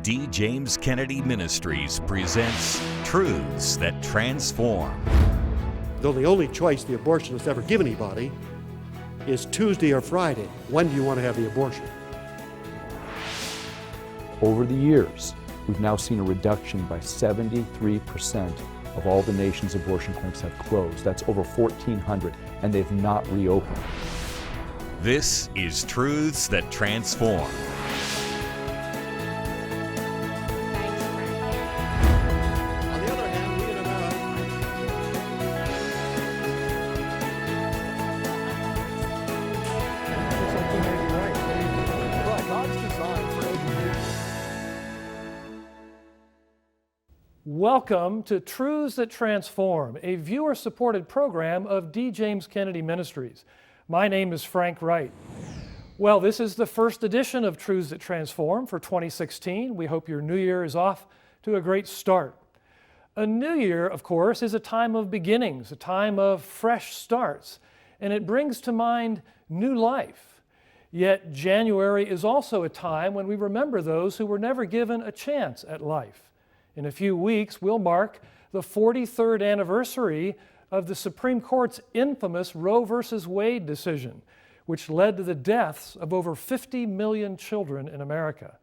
D. James Kennedy Ministries presents Truths That Transform. Though the only choice the abortionist ever give anybody is Tuesday or Friday. When do you want to have the abortion? Over the years, we've now seen a reduction by 73% of all the nation's abortion clinics have closed. That's over 1,400, and they've not reopened. This is Truths That Transform. On the other hand, we in Welcome to Truths That Transform, a viewer-supported program of D. James Kennedy Ministries. My name is Frank Wright. Well, this is the first edition of Truths That Transform for 2016. We hope your new year is off to a great start. A new year, of course, is a time of beginnings, a time of fresh starts, and it brings to mind new life. Yet January is also a time when we remember those who were never given a chance at life. In a few weeks, we'll mark the 43rd anniversary of the Supreme Court's infamous Roe v. Wade decision, which led to the deaths of over 50 million children in America.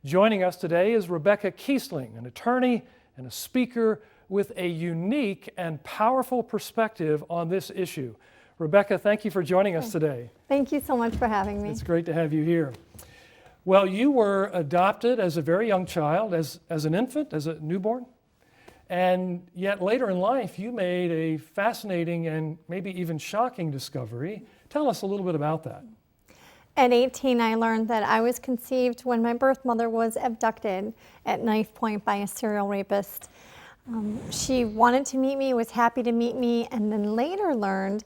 Joining us today is Rebecca Kiesling, an attorney and a speaker with a unique and powerful perspective on this issue. Rebecca, thank you for joining us today. Thank you so much for having me. It's great to have you here. Well, you were adopted as a very young child, as an infant, as a newborn, and yet later in life you made a fascinating and maybe even shocking discovery. Tell us a little bit about that. At 18, I learned that I was conceived when my birth mother was abducted at knife point by a serial rapist. She wanted to meet me, was happy to meet me, and then later learned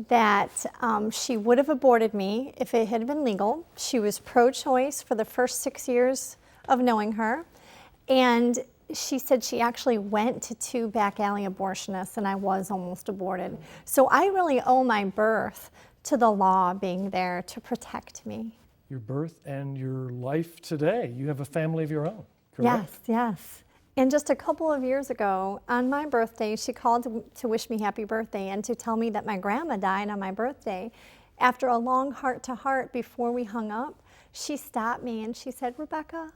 that she would have aborted me if it had been legal. She was pro-choice for the first 6 years of knowing her, and she said she actually went to 2 back alley abortionists, and I was almost aborted. So I really owe my birth to the law being there to protect me. Your birth and your life today. You have a family of your own, correct? Yes, yes. And just a couple of years ago, on my birthday, she called to wish me happy birthday and to tell me that my grandma died on my birthday. After a long heart-to-heart before we hung up, she stopped me and she said, Rebecca,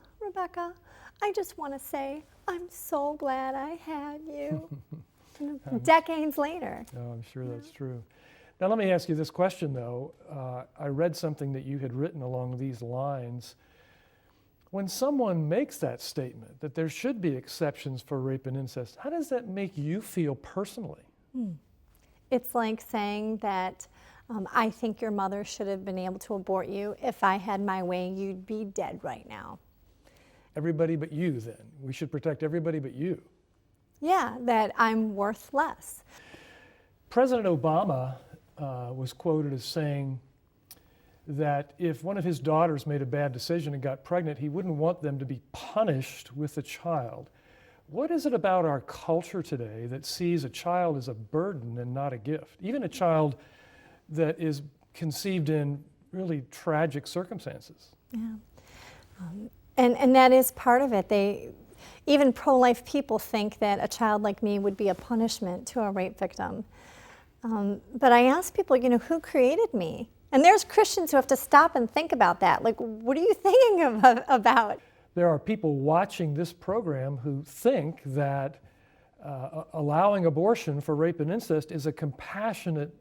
I just want to say I'm so glad I had you. Decades later. Oh, I'm sure that's true. Now let me ask you this question though. I read something that you had written along these lines. When someone makes that statement, that there should be exceptions for rape and incest, how does that make you feel personally? It's like saying that I think your mother should have been able to abort you. If I had my way, you'd be dead right now. Everybody but you, then. We should protect everybody but you. Yeah, that I'm worth less. President Obama was quoted as saying that if one of his daughters made a bad decision and got pregnant, he wouldn't want them to be punished with the child. What is it about our culture today that sees a child as a burden and not a gift? Even a child that is conceived in really tragic circumstances. Yeah. And that is part of it. Even pro-life people think that a child like me would be a punishment to a rape victim. But I ask people, who created me? And there's Christians who have to stop and think about that. Like, what are you thinking about? There are people watching this program who think that allowing abortion for rape and incest is a compassionate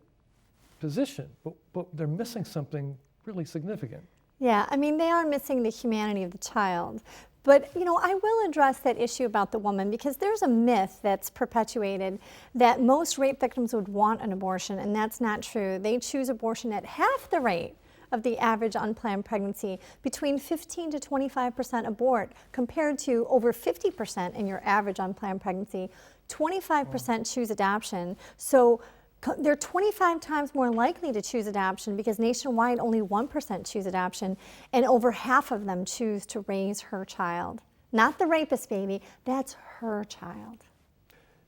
position, but they're missing something really significant. Yeah, they are missing the humanity of the child. But, I will address that issue about the woman because there's a myth that's perpetuated that most rape victims would want an abortion, and that's not true. They choose abortion at half the rate of the average unplanned pregnancy. Between 15 to 25% abort compared to over 50% in your average unplanned pregnancy. 25% choose adoption. So they're 25 times more likely to choose adoption because nationwide only 1% choose adoption, and over half of them choose to raise her child. Not the rapist baby, that's her child.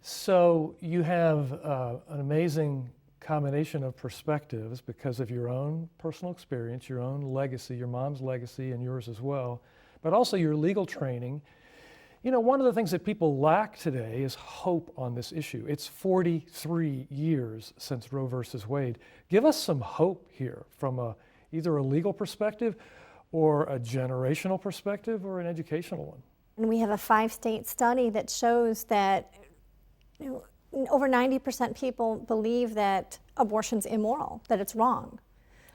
So you have an amazing combination of perspectives because of your own personal experience, your own legacy, your mom's legacy and yours as well. but also your legal training. You know, one of the things that people lack today is hope on this issue. It's 43 years since Roe versus Wade. Give us some hope here from either a legal perspective or a generational perspective or an educational one. And we have a 5-state study that shows that over 90% people believe that abortion's immoral, that it's wrong.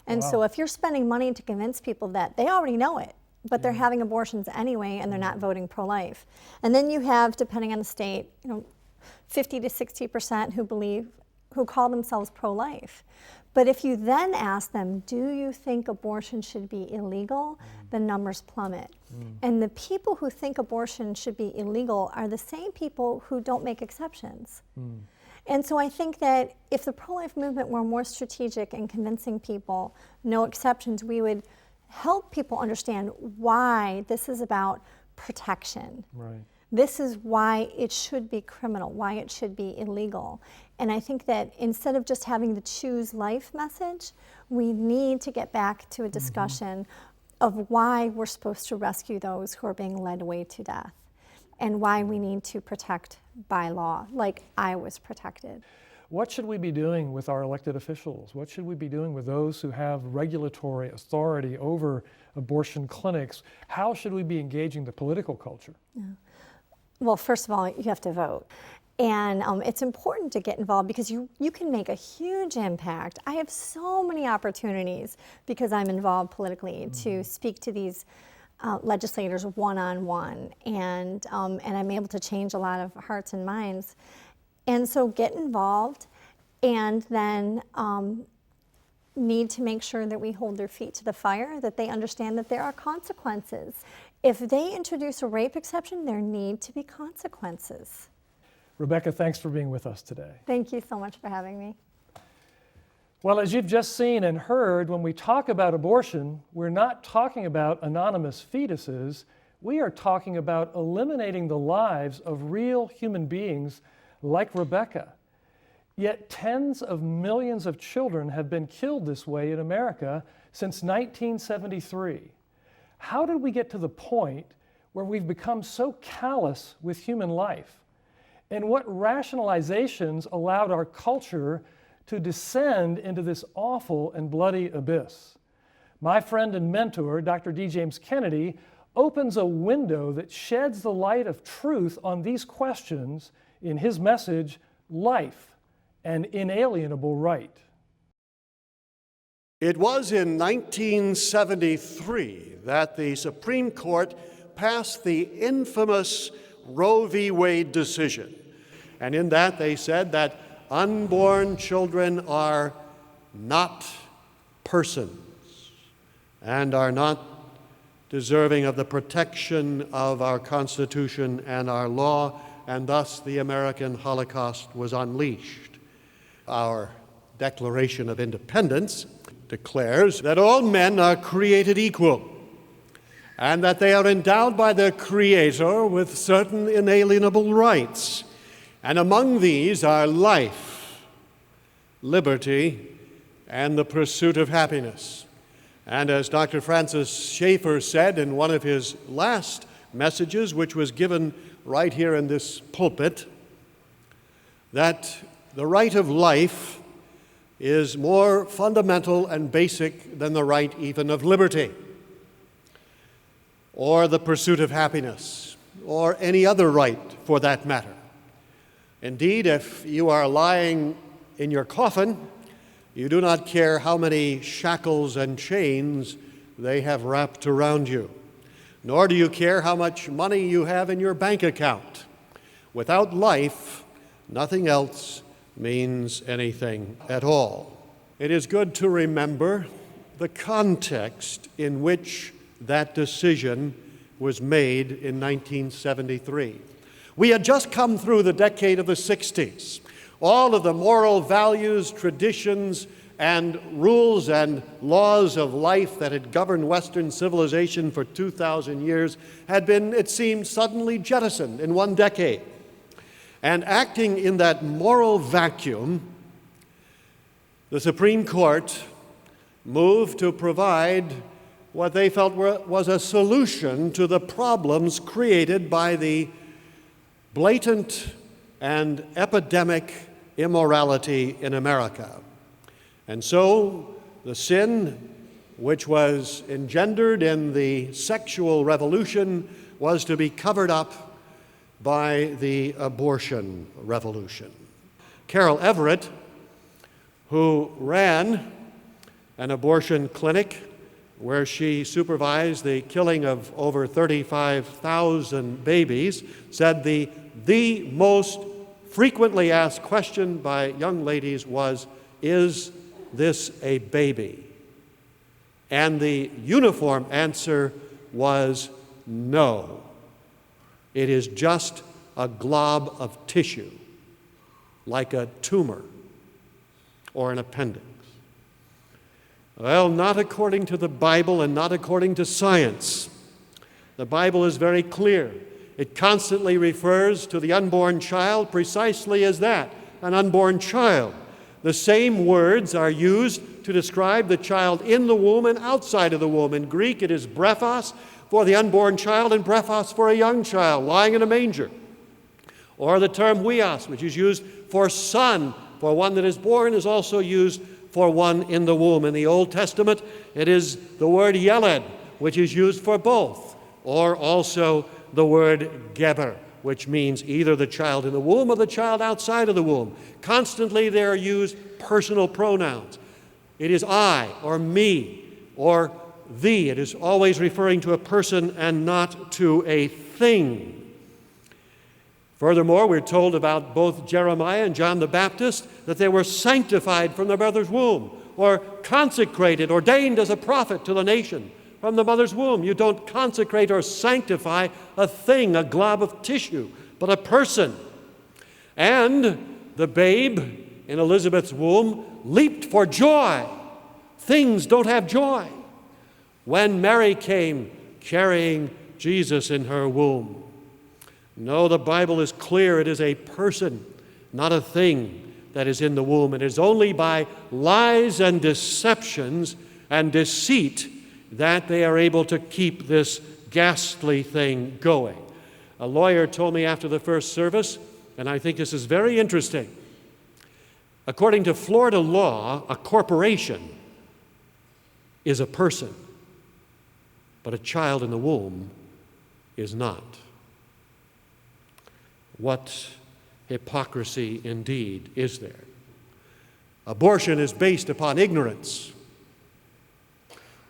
And Wow. so if you're spending money to convince people that they already know it, but they're having abortions anyway and they're not voting pro-life. And then you have, depending on the state, 50 to 60% who call themselves pro-life. But if you then ask them, do you think abortion should be illegal? The numbers plummet. And the people who think abortion should be illegal are the same people who don't make exceptions. And so I think that if the pro-life movement were more strategic in convincing people, no exceptions, we would help people understand why this is about protection. Right. This is why it should be criminal, why it should be illegal. And I think that instead of just having the choose life message, we need to get back to a discussion of why we're supposed to rescue those who are being led away to death and why we need to protect by law, like I was protected. What should we be doing with our elected officials? What should we be doing with those who have regulatory authority over abortion clinics? How should we be engaging the political culture? Well, first of all, you have to vote. And it's important to get involved because you can make a huge impact. I have so many opportunities because I'm involved politically to speak to these legislators one-on-one, and I'm able to change a lot of hearts and minds. And so get involved, and then need to make sure that we hold their feet to the fire, that they understand that there are consequences. If they introduce a rape exception, there need to be consequences. Rebecca, thanks for being with us today. Thank you so much for having me. Well, as you've just seen and heard, when we talk about abortion, we're not talking about anonymous fetuses. We are talking about eliminating the lives of real human beings like Rebecca. Yet tens of millions of children have been killed this way in America since 1973. How did we get to the point where we've become so callous with human life? And what rationalizations allowed our culture to descend into this awful and bloody abyss? My friend and mentor, Dr. D. James Kennedy, opens a window that sheds the light of truth on these questions in his message, Life, an Inalienable Right. It was in 1973 that the Supreme Court passed the infamous Roe v. Wade decision. And in that they said that unborn children are not persons and are not deserving of the protection of our Constitution and our law, and thus the American Holocaust was unleashed. Our Declaration of Independence declares that all men are created equal and that they are endowed by their Creator with certain inalienable rights. And among these are life, liberty, and the pursuit of happiness. And as Dr. Francis Schaeffer said in one of his last messages, which was given right here in this pulpit, that the right of life is more fundamental and basic than the right even of liberty, or the pursuit of happiness, or any other right for that matter. Indeed, if you are lying in your coffin, you do not care how many shackles and chains they have wrapped around you, nor do you care how much money you have in your bank account. Without life, nothing else means anything at all. It is good to remember the context in which that decision was made in 1973. We had just come through the decade of the 60s. All of the moral values, traditions, and rules and laws of life that had governed Western civilization for 2,000 years had been, it seemed, suddenly jettisoned in one decade. And acting in that moral vacuum, the Supreme Court moved to provide what they felt was a solution to the problems created by the blatant and epidemic immorality in America. And so the sin which was engendered in the sexual revolution was to be covered up by the abortion revolution. Carol Everett, who ran an abortion clinic where she supervised the killing of over 35,000 babies, said the most frequently asked question by young ladies was, "Is this a baby?" And the uniform answer was no. It is just a glob of tissue, like a tumor or an appendix. Well, not according to the Bible and not according to science. The Bible is very clear. It constantly refers to the unborn child precisely as that, an unborn child. The same words are used to describe the child in the womb and outside of the womb. In Greek, it is brephos for the unborn child and brephos for a young child lying in a manger. Or the term huios, which is used for son, for one that is born, is also used for one in the womb. In the Old Testament, it is the word yeled, which is used for both, or also the word geber, which means either the child in the womb or the child outside of the womb. Constantly there are used personal pronouns. It is I, or me, or thee. It is always referring to a person and not to a thing. Furthermore, we're told about both Jeremiah and John the Baptist that they were sanctified from their mother's womb, or consecrated, ordained as a prophet to the nation from the mother's womb. You don't consecrate or sanctify a thing, a glob of tissue, but a person. And the babe in Elizabeth's womb leaped for joy. Things don't have joy. When Mary came carrying Jesus in her womb. No, the Bible is clear. It is a person, not a thing, that is in the womb. It is only by lies and deceptions and deceit that they are able to keep this ghastly thing going. A lawyer told me after the first service, and I think this is very interesting. According to Florida law, a corporation is a person, but a child in the womb is not. What hypocrisy indeed is there? Abortion is based upon ignorance.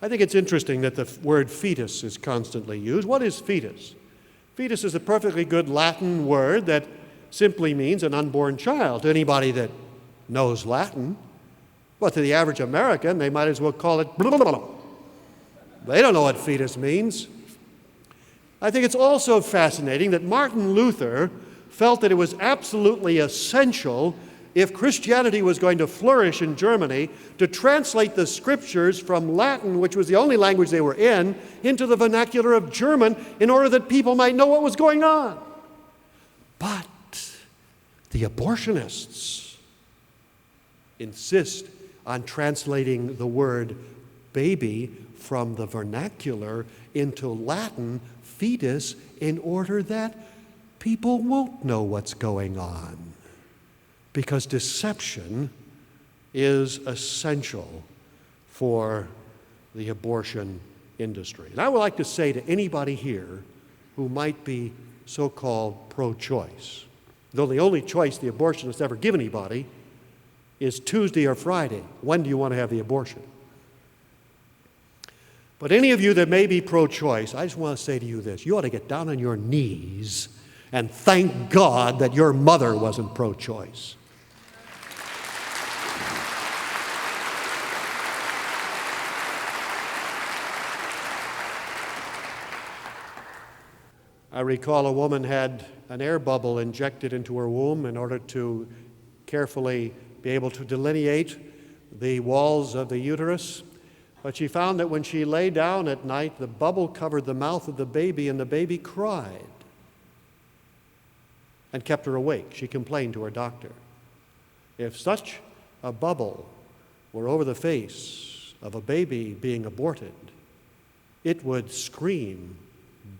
I think it's interesting that the word fetus is constantly used. What is fetus? Fetus is a perfectly good Latin word that simply means an unborn child to anybody that knows Latin. But to the average American, they might as well call it blah, blah, blah. They don't know what fetus means. I think it's also fascinating that Martin Luther felt that it was absolutely essential, if Christianity was going to flourish in Germany, to translate the scriptures from Latin, which was the only language they were in, into the vernacular of German in order that people might know what was going on. But the abortionists insist on translating the word baby from the vernacular into Latin, fetus, in order that people won't know what's going on, because deception is essential for the abortion industry. And I would like to say to anybody here who might be so-called pro-choice, though the only choice the abortionist ever give anybody is Tuesday or Friday. When do you want to have the abortion? But any of you that may be pro-choice, I just want to say to you this. You ought to get down on your knees and thank God that your mother wasn't pro-choice. I recall a woman had an air bubble injected into her womb in order to carefully be able to delineate the walls of the uterus. But she found that when she lay down at night, the bubble covered the mouth of the baby, and the baby cried and kept her awake. She complained to her doctor. If such a bubble were over the face of a baby being aborted, it would scream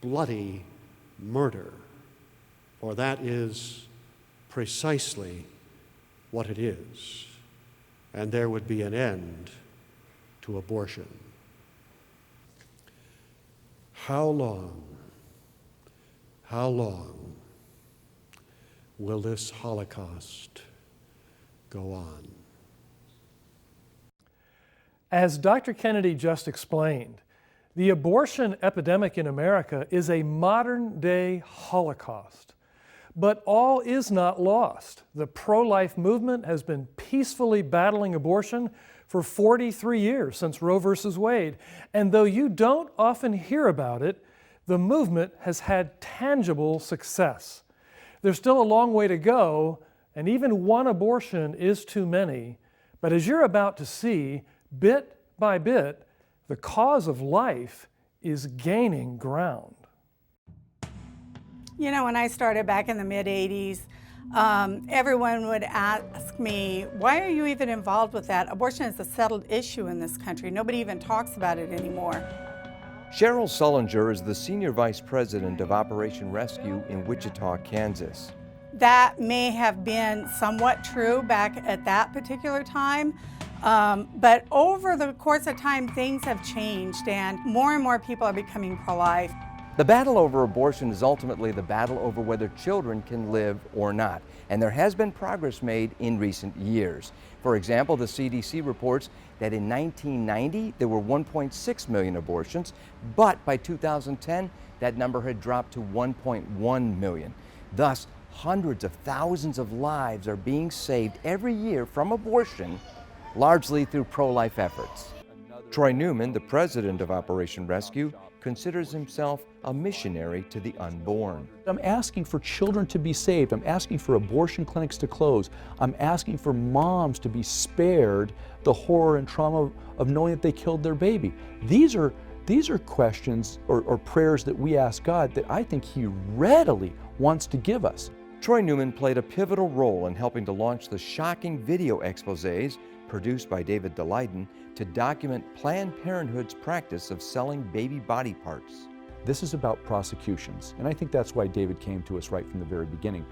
bloody murder, for that is precisely what it is, and there would be an end to abortion. How long will this Holocaust go on? As Dr. Kennedy just explained, the abortion epidemic in America is a modern-day Holocaust. But all is not lost. The pro-life movement has been peacefully battling abortion for 43 years since Roe versus Wade. And though you don't often hear about it, the movement has had tangible success. There's still a long way to go, and even one abortion is too many. But as you're about to see, bit by bit, the cause of life is gaining ground. You know, when I started back in the mid-'80s, everyone would ask me, why are you even involved with that? Abortion is a settled issue in this country. Nobody even talks about it anymore. Cheryl Sullinger is the Senior Vice President of Operation Rescue in Wichita, Kansas. That may have been somewhat true back at that particular time, but over the course of time, things have changed and more people are becoming pro-life. The battle over abortion is ultimately the battle over whether children can live or not, and there has been progress made in recent years. For example, the CDC reports that in 1990 there were 1.6 million abortions, but by 2010 that number had dropped to 1.1 million. Thus, hundreds of thousands of lives are being saved every year from abortion, largely through pro-life efforts. Troy Newman, the president of Operation Rescue, considers himself a missionary to the unborn. I'm asking for children to be saved. I'm asking for abortion clinics to close. I'm asking for moms to be spared the horror and trauma of knowing that they killed their baby. These are questions or prayers that we ask God that I think He readily wants to give us. Troy Newman played a pivotal role in helping to launch the shocking video exposés produced by David Daleiden to document Planned Parenthood's practice of selling baby body parts. This is about prosecutions, and I think that's why David came to us right from the very beginning.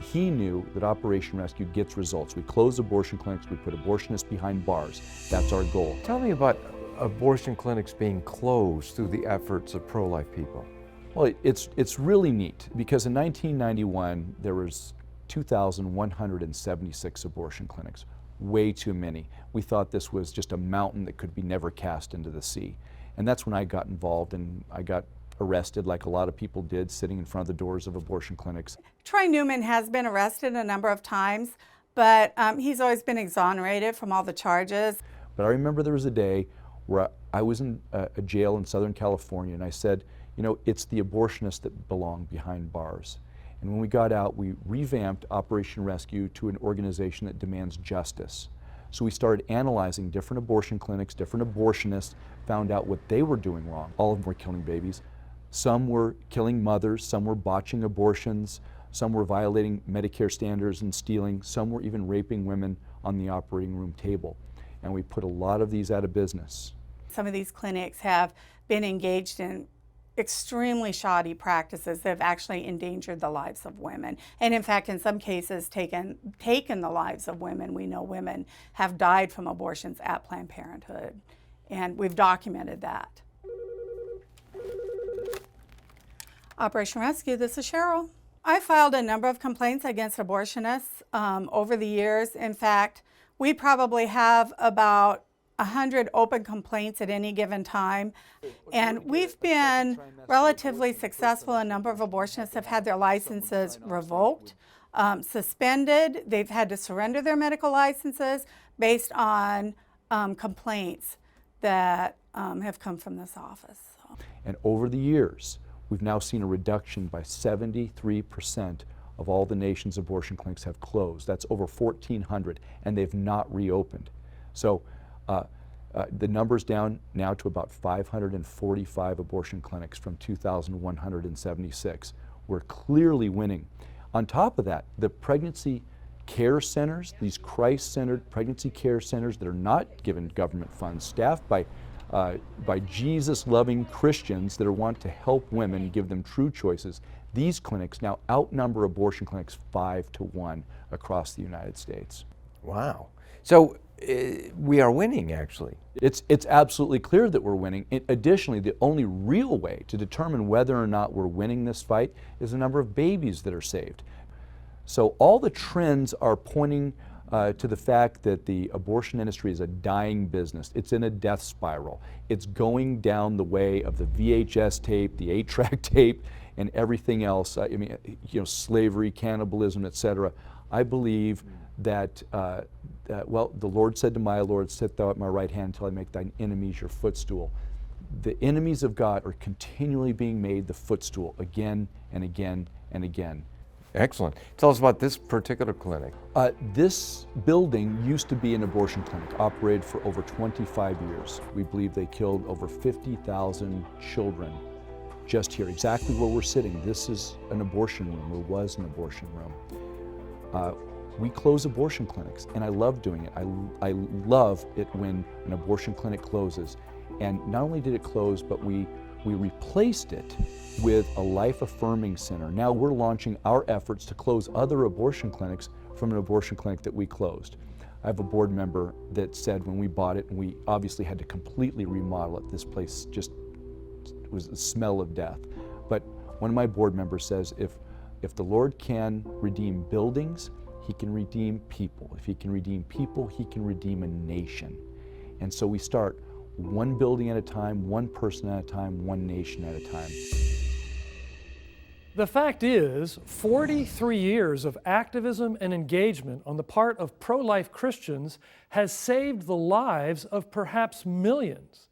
He knew that Operation Rescue gets results. We close abortion clinics, we put abortionists behind bars. That's our goal. Tell me about abortion clinics being closed through the efforts of pro-life people. Well, it's really neat because in 1991 there was 2,176 abortion clinics. Way too many. We thought this was just a mountain that could be never cast into the sea. And that's when I got involved and I got arrested like a lot of people did, sitting in front of the doors of abortion clinics. Troy Newman has been arrested a number of times, but he's always been exonerated from all the charges. But I remember there was a day where I was in a jail in Southern California and I said, you know, it's the abortionists that belong behind bars. And when we got out, we revamped Operation Rescue to an organization that demands justice. So we started analyzing different abortion clinics, different abortionists, found out what they were doing wrong. All of them were killing babies. Some were killing mothers, some were botching abortions, some were violating Medicare standards and stealing, some were even raping women on the operating room table. And we put a lot of these out of business. Some of these clinics have been engaged in extremely shoddy practices that have actually endangered the lives of women. And in fact, in some cases, taken the lives of women. We know women have died from abortions at Planned Parenthood, and we've documented that. Operation Rescue, this is Cheryl. I filed a number of complaints against abortionists over the years. In fact, we probably have about 100 open complaints at any given time. And we've been relatively successful. A number of abortionists have had their licenses revoked, suspended. They've had to surrender their medical licenses based on complaints that have come from this office. And over the years, we've now seen a reduction by 73% of all the nation's abortion clinics have closed. That's over 1,400, and they've not reopened. So the number's down now to about 545 abortion clinics from 2,176. We're clearly winning. On top of that, the pregnancy care centers, these Christ-centered pregnancy care centers that are not given government funds, staffed by by Jesus-loving Christians that want to help women and give them true choices. These clinics now outnumber abortion clinics 5-1 across the United States. Wow. So we are winning, actually. It's absolutely clear that we're winning. Additionally, the only real way to determine whether or not we're winning this fight is the number of babies that are saved. So all the trends are pointing to the fact that the abortion industry is a dying business. It's in a death spiral. It's going down the way of the VHS tape, the 8-track tape, and everything else. I mean, slavery, cannibalism, etc. I believe that, well, the Lord said to my Lord, sit thou at my right hand until I make thine enemies your footstool. The enemies of God are continually being made the footstool again and again and again. Excellent. Tell us about this particular clinic. This building used to be an abortion clinic, operated for over 25 years. We believe they killed over 50,000 children just here, exactly where we're sitting. This is an abortion room, or was an abortion room. We close abortion clinics, and I love doing it. I love it when an abortion clinic closes. And not only did it close, but we replaced it with a life-affirming center. Now we're launching our efforts to close other abortion clinics from an abortion clinic that we closed. I have a board member that said when we bought it, and we obviously had to completely remodel it, this place just was the smell of death. But one of my board members says, if the Lord can redeem buildings, He can redeem people. If He can redeem people, He can redeem a nation. And so we start one building at a time, one person at a time, one nation at a time. The fact is, 43 years of activism and engagement on the part of pro-life Christians has saved the lives of perhaps millions.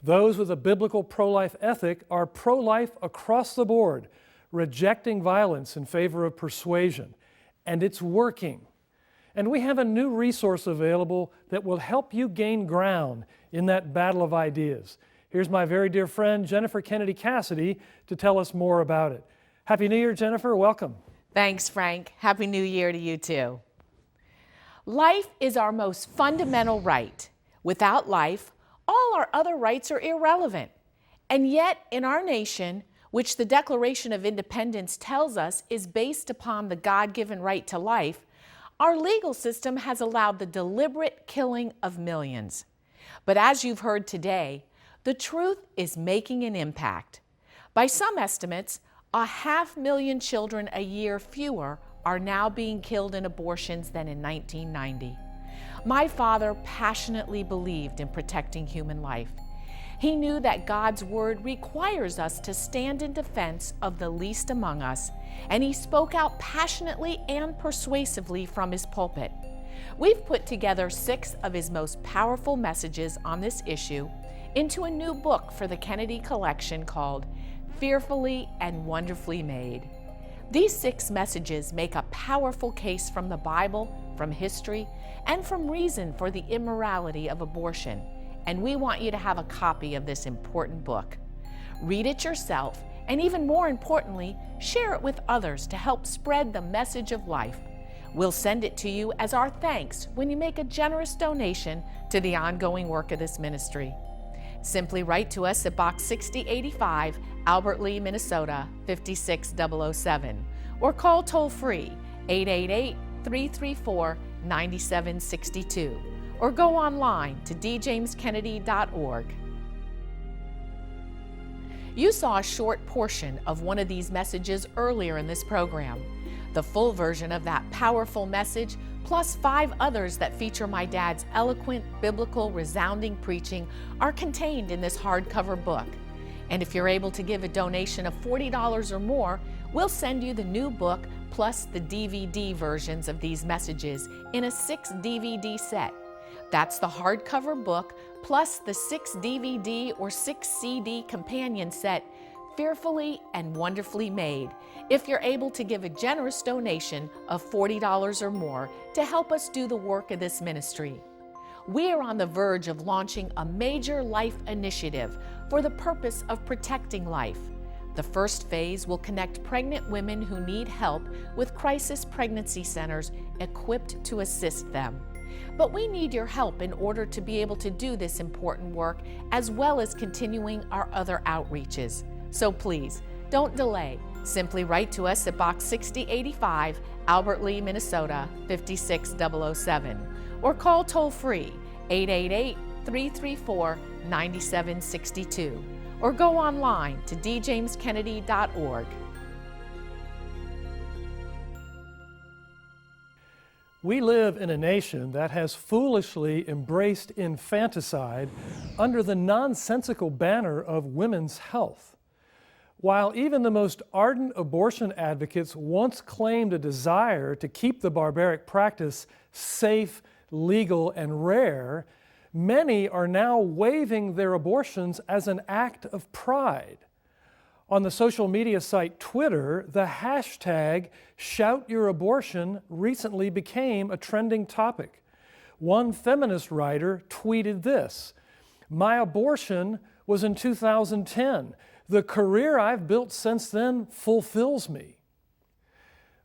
Those with a biblical pro-life ethic are pro-life across the board, rejecting violence in favor of persuasion. And it's working. And we have a new resource available that will help you gain ground in that battle of ideas. Here's my very dear friend, Jennifer Kennedy Cassidy, to tell us more about it. Happy New Year, Jennifer. Welcome. Thanks, Frank. Happy New Year to you, too. Life is our most fundamental right. Without life, all our other rights are irrelevant. And yet, in our nation, which the Declaration of Independence tells us is based upon the God-given right to life, our legal system has allowed the deliberate killing of millions. But as you've heard today, the truth is making an impact. By some estimates, 500,000 children a year fewer are now being killed in abortions than in 1990. My father passionately believed in protecting human life. He knew that God's word requires us to stand in defense of the least among us, and he spoke out passionately and persuasively from his pulpit. We've put together 6 of his most powerful messages on this issue into a new book for the Kennedy Collection called Fearfully and Wonderfully Made. These 6 messages make a powerful case from the Bible, from history, and from reason for the immorality of abortion. And we want you to have a copy of this important book. Read it yourself, and even more importantly, share it with others to help spread the message of life. We'll send it to you as our thanks when you make a generous donation to the ongoing work of this ministry. Simply write to us at Box 6085, Albert Lea, Minnesota, 56007, or call toll-free 888-334-9762, or go online to djameskennedy.org. You saw a short portion of one of these messages earlier in this program. The full version of that powerful message, plus 5 others that feature my dad's eloquent, biblical, resounding preaching, are contained in this hardcover book. And if you're able to give a donation of $40 or more, we'll send you the new book plus the DVD versions of these messages in a 6 DVD set. That's the hardcover book plus the 6 DVD or 6 CD companion set, Fearfully and Wonderfully Made, if you're able to give a generous donation of $40 or more to help us do the work of this ministry. We are on the verge of launching a major life initiative for the purpose of protecting life. The first phase will connect pregnant women who need help with crisis pregnancy centers equipped to assist them. But we need your help in order to be able to do this important work, as well as continuing our other outreaches. So please, don't delay. Simply write to us at Box 6085, Albert Lea, Minnesota 56007, or call toll-free 888-334-9762, or go online to djameskennedy.org. We live in a nation that has foolishly embraced infanticide under the nonsensical banner of women's health. While even the most ardent abortion advocates once claimed a desire to keep the barbaric practice safe, legal, and rare, many are now waiving their abortions as an act of pride. On the social media site Twitter, the hashtag #ShoutYourAbortion recently became a trending topic. One feminist writer tweeted this: "My abortion was in 2010. The career I've built since then fulfills me."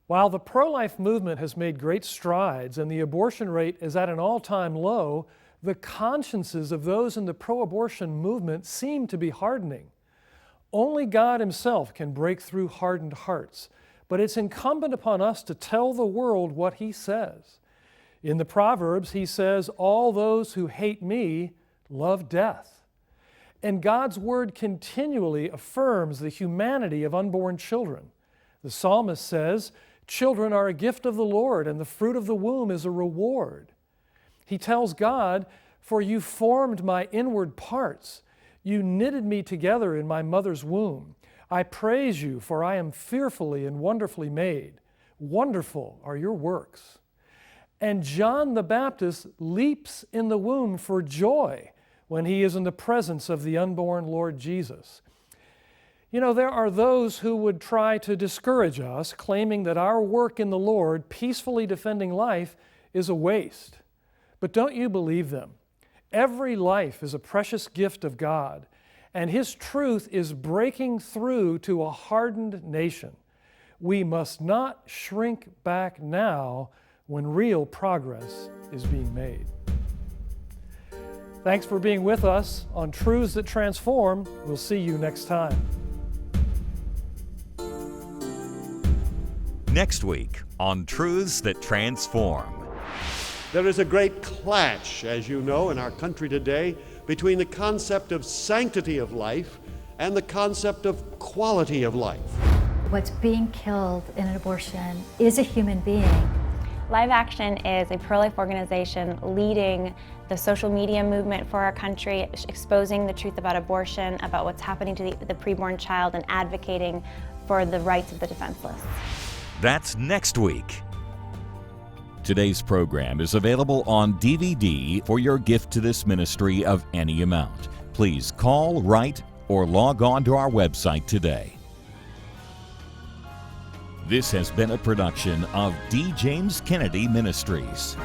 While the pro-life movement has made great strides and the abortion rate is at an all-time low, the consciences of those in the pro-abortion movement seem to be hardening. Only God Himself can break through hardened hearts, but it's incumbent upon us to tell the world what He says. In the Proverbs, He says, "All those who hate me love death." And God's Word continually affirms the humanity of unborn children. The psalmist says, "Children are a gift of the Lord, and the fruit of the womb is a reward." He tells God, "For you formed my inward parts. You knitted me together in my mother's womb. I praise you, for I am fearfully and wonderfully made. Wonderful are your works." And John the Baptist leaps in the womb for joy when he is in the presence of the unborn Lord Jesus. You know, there are those who would try to discourage us, claiming that our work in the Lord, peacefully defending life, is a waste. But don't you believe them? Every life is a precious gift of God, and His truth is breaking through to a hardened nation. We must not shrink back now when real progress is being made. Thanks for being with us on Truths That Transform. We'll see you next time. Next week on Truths That Transform. There is a great clash, as you know, in our country today between the concept of sanctity of life and the concept of quality of life. What's being killed in an abortion is a human being. Live Action is a pro-life organization leading the social media movement for our country, exposing the truth about abortion, about what's happening to the preborn child, and advocating for the rights of the defenseless. That's next week. Today's program is available on DVD for your gift to this ministry of any amount. Please call, write, or log on to our website today. This has been a production of D. James Kennedy Ministries.